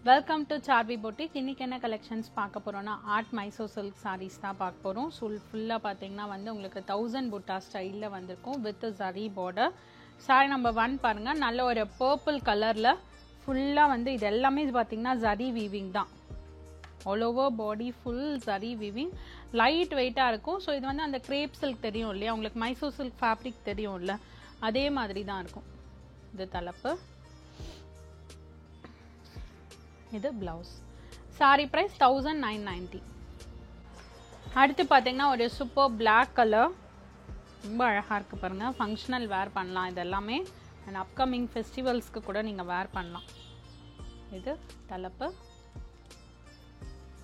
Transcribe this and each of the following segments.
Welcome to Saarvi boutique. இன்னைக்கு என்ன collections பார்க்க போறோம்னா ஆர்ட் மைசோ சில்க் சாரீஸ் தான் பார்க்க போறோம். ஃபுல்லாக பார்த்தீங்கன்னா வந்து உங்களுக்கு 1000 புட்டா ஸ்டைலில் வந்திருக்கும் with zari border. Sorry number 1 பாருங்க, நல்ல ஒரு பர்பிள் கலரில் ஃபுல்லாக வந்து இது எல்லாமே பார்த்தீங்கன்னா ஜரி வீவிங் தான். All over body full zari weaving, light வெயிட்டாக இருக்கும். ஸோ இது வந்து அந்த கிரேப் சில்க் தெரியும் இல்லையா, உங்களுக்கு மைசோ சில்க் ஃபேப்ரிக் தெரியும் இல்லை, அதே மாதிரி தான் இருக்கும். இது தலைப்பு, இது பிளவுஸ். Sorry price 1990. அடுத்து பார்த்தீங்கன்னா ஒரு சூப்பர் பிளாக் கலர், ரொம்ப அழகாக இருக்குது பாருங்கள். ஃபங்க்ஷனல் வேர் பண்ணலாம் இது எல்லாமே, அண்ட் அப்கமிங் ஃபெஸ்டிவல்ஸ்க்கு கூட நீங்கள் வேர் பண்ணலாம். இது தலைப்பு,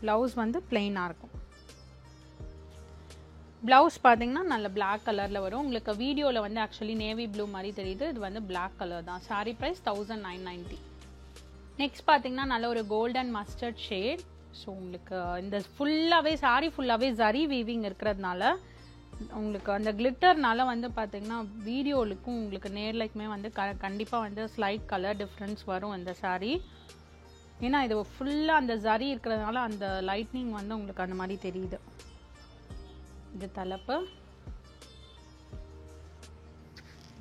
ப்ளவுஸ் வந்து பிளெயினாக இருக்கும். ப்ளவுஸ் பார்த்தீங்கன்னா நல்ல பிளாக் கலரில் வரும். உங்களுக்கு வீடியோவில் வந்து ஆக்சுவலி நேவி ப்ளூ மாதிரி தெரியுது, இது வந்து பிளாக் கலர் தான். சாரி ப்ரைஸ் 1990. நெக்ஸ்ட் பார்த்தீங்கன்னா நல்ல ஒரு கோல்டன் மஸ்டர்ட் ஷேட். ஸோ உங்களுக்கு இந்த ஃபுல்லாகவே சாரி ஃபுல்லாகவே ஜரி வீவிங் இருக்கிறதுனால உங்களுக்கு அந்த கிளிட்டர்னால வந்து பார்த்தீங்கன்னா வீடியோலுக்கும் உங்களுக்கு நேர்லைக்குமே வந்து கண்டிப்பாக வந்து ஸ்லைட் கலர் டிஃப்ரென்ஸ் வரும் இந்த சாரி. ஏன்னா இது ஃபுல்லாக அந்த ஜரி இருக்கிறதுனால அந்த லைட்னிங் வந்து உங்களுக்கு அந்த மாதிரி தெரியுது. இது தலைப்பு,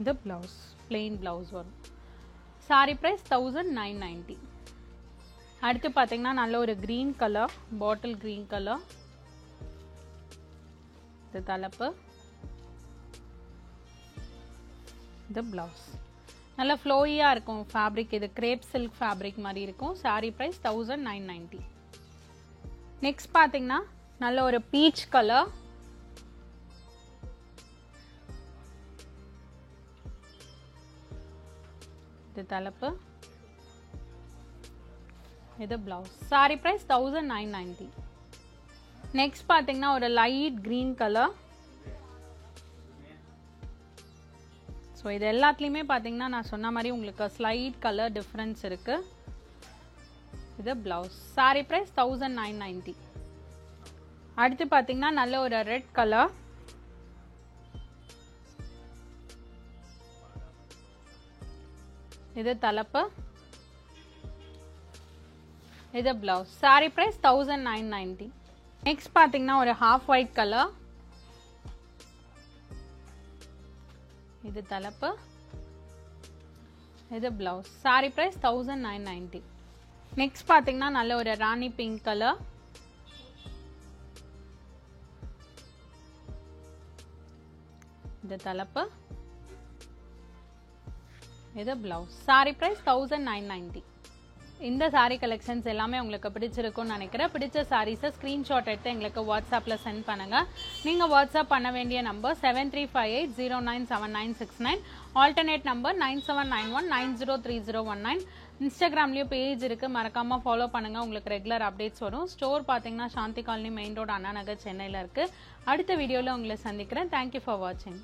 இது பிளவுஸ், பிளெயின் பிளவுஸ் வரும். சாரி பிரைஸ் 1990. அடுத்து பார்த்தீங்கன்னா நல்ல ஒரு green colour, bottle green colour. இது தலைப்பு, இது பிளவுஸ். நல்ல ஃப்ளோயியாக இருக்கும் ஃபேப்ரிக், இது கிரேப் சில்க் ஃபேப்ரிக் மாதிரி இருக்கும். Sorry price 1990. நெக்ஸ்ட் பார்த்தீங்கன்னா நல்ல ஒரு பீச் கலர், இது தலைப்பு, இது பிளவுஸ். Sorry price 1990. நெக்ஸ்ட் பார்த்தீங்கன்னா ஒரு லைட் கிரீன் கலர். ஸோ இது எல்லாத்துலேயுமே பார்த்தீங்கன்னா நான் சொன்ன மாதிரி உங்களுக்கு ஸ்லைட் கலர் டிஃப்ரென்ஸ் இருக்கு. இது பிளவுஸ். Sorry price 1990. அடுத்து பார்த்தீங்கன்னா நல்ல ஒரு ரெட் கலர், இது தலைப்பு, இது பிளவுஸ். Sorry price 1990. நெக்ஸ்ட் பார்த்தீங்கன்னா ஒரு ஹாஃப் ஒயிட் கலர், இது தலைப்பு, இது பிளவுஸ். Sorry price 1990. நெக்ஸ்ட் பார்த்தீங்கன்னா நல்ல ஒரு ராணி பிங்க் கலர், இது தலைப்பு, இது பிளவுஸ். Sorry price 1990. இந்த சாரீ கலெக்ஷன்ஸ் எல்லாமே உங்களுக்கு பிடிச்சிருக்கும்னு நினைக்கிறேன். பிடிச்ச சாரீஸை ஸ்க்ரீன்ஷாட் எடுத்து எங்களுக்கு வாட்ஸ்அப்பில் சென்ட் பண்ணுங்கள். நீங்கள் வாட்ஸ்அப் பண்ண வேண்டிய நம்பர் 7358097969, ஆல்டர்னேட் நம்பர் 9791903019. இன்ஸ்டாகிராம்லேயும் பேஜ் இருக்குது, மறக்காமல் ஃபாலோ பண்ணுங்கள், உங்களுக்கு ரெகுலர் அப்டேட்ஸ் வரும். ஸ்டோர் பார்த்தீங்கன்னா சாந்தி colony main road, Anna Nagar, சென்னையில் இருக்குது. அடுத்த வீடியோவில் உங்களை சந்திக்கிறேன். தேங்க்யூ ஃபார் வாட்சிங்.